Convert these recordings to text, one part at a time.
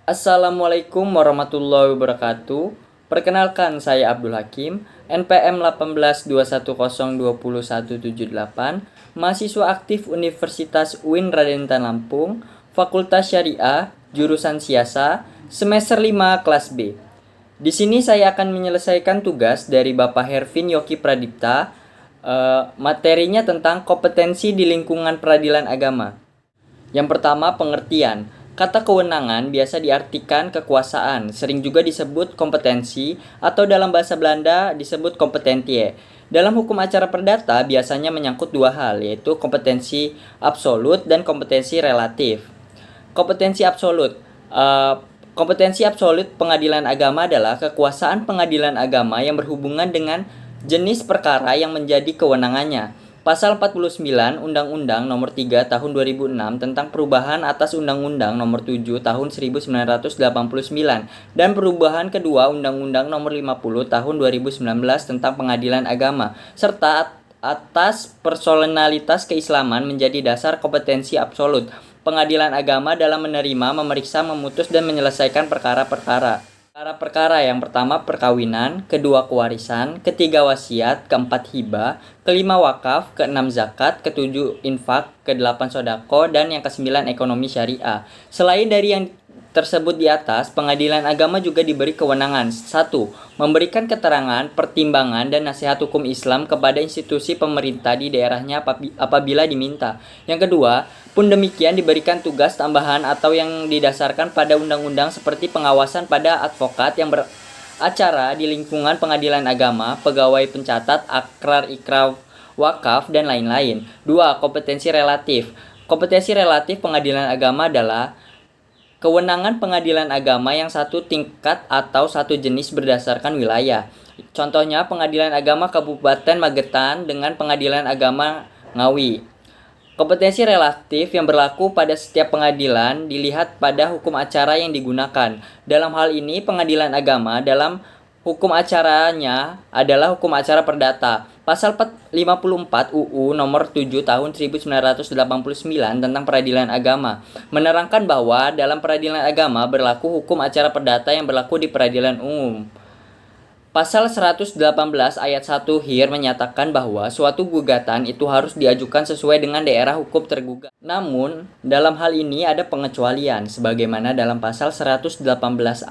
Assalamualaikum warahmatullahi wabarakatuh. Perkenalkan, saya Abdul Hakim, NPM 1821020178, mahasiswa aktif Universitas UIN Radentan Lampung, Fakultas Syariah, jurusan Siasa, semester 5 kelas B. Di sini saya akan menyelesaikan tugas dari Bapak Hervin Yoki Pradipta. Materinya tentang kompetensi di lingkungan peradilan agama. Yang pertama, pengertian. Kata kewenangan biasa diartikan kekuasaan, sering juga disebut kompetensi, atau dalam bahasa Belanda disebut kompetentie. Dalam hukum acara perdata biasanya menyangkut dua hal, yaitu kompetensi absolut dan kompetensi relatif. Kompetensi absolut. Kompetensi absolut pengadilan agama adalah kekuasaan pengadilan agama yang berhubungan dengan jenis perkara yang menjadi kewenangannya. Pasal 49 Undang-Undang Nomor 3 Tahun 2006 tentang perubahan atas Undang-Undang Nomor 7 Tahun 1989 dan perubahan kedua Undang-Undang Nomor 50 Tahun 2019 tentang Pengadilan Agama serta atas personalitas keislaman menjadi dasar kompetensi absolut pengadilan agama dalam menerima, memeriksa, memutus dan menyelesaikan perkara-perkara. Perkara yang pertama perkawinan, kedua kewarisan, ketiga wasiat, keempat hibah, kelima wakaf, keenam zakat, ketujuh infak, kedelapan sodako, dan yang kesembilan ekonomi syariah. Selain dari yang tersebut di atas, pengadilan agama juga diberi kewenangan 1. Memberikan keterangan, pertimbangan, dan nasihat hukum Islam kepada institusi pemerintah di daerahnya apabila diminta. Yang kedua, pun demikian diberikan tugas tambahan atau yang didasarkan pada undang-undang seperti pengawasan pada advokat yang beracara di lingkungan pengadilan agama, pegawai pencatat, akrar ikrar wakaf, dan lain-lain. 2. Kompetensi relatif. Kompetensi relatif pengadilan agama adalah kewenangan pengadilan agama yang satu tingkat atau satu jenis berdasarkan wilayah. Contohnya pengadilan agama Kabupaten Magetan dengan pengadilan agama Ngawi. Kompetensi relatif yang berlaku pada setiap pengadilan dilihat pada hukum acara yang digunakan. Dalam hal ini, pengadilan agama dalam hukum acaranya adalah hukum acara perdata. Pasal 54 UU Nomor 7 Tahun 1989 tentang Peradilan Agama menerangkan bahwa dalam peradilan agama berlaku hukum acara perdata yang berlaku di peradilan umum. Pasal 118 ayat 1 HIR menyatakan bahwa suatu gugatan itu harus diajukan sesuai dengan daerah hukum tergugat. Namun, dalam hal ini ada pengecualian, sebagaimana dalam pasal 118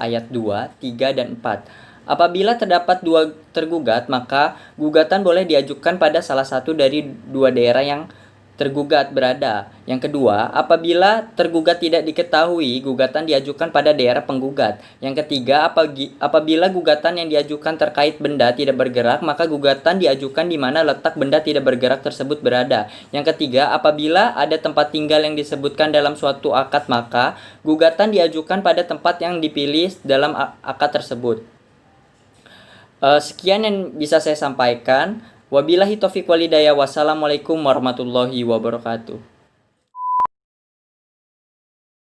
ayat 2, 3, dan 4. Apabila terdapat dua tergugat, maka gugatan boleh diajukan pada salah satu dari dua daerah yang tergugat berada. Yang kedua, apabila tergugat tidak diketahui, gugatan diajukan pada daerah penggugat. Yang ketiga, apabila gugatan yang diajukan terkait benda tidak bergerak, maka gugatan diajukan di mana letak benda tidak bergerak tersebut berada. Yang ketiga, apabila ada tempat tinggal yang disebutkan dalam suatu akad, maka gugatan diajukan pada tempat yang dipilih dalam akad tersebut. Sekian yang bisa saya sampaikan. Wabillahi taufiq walhidayah. Wassalamualaikum warahmatullahi wabarakatuh.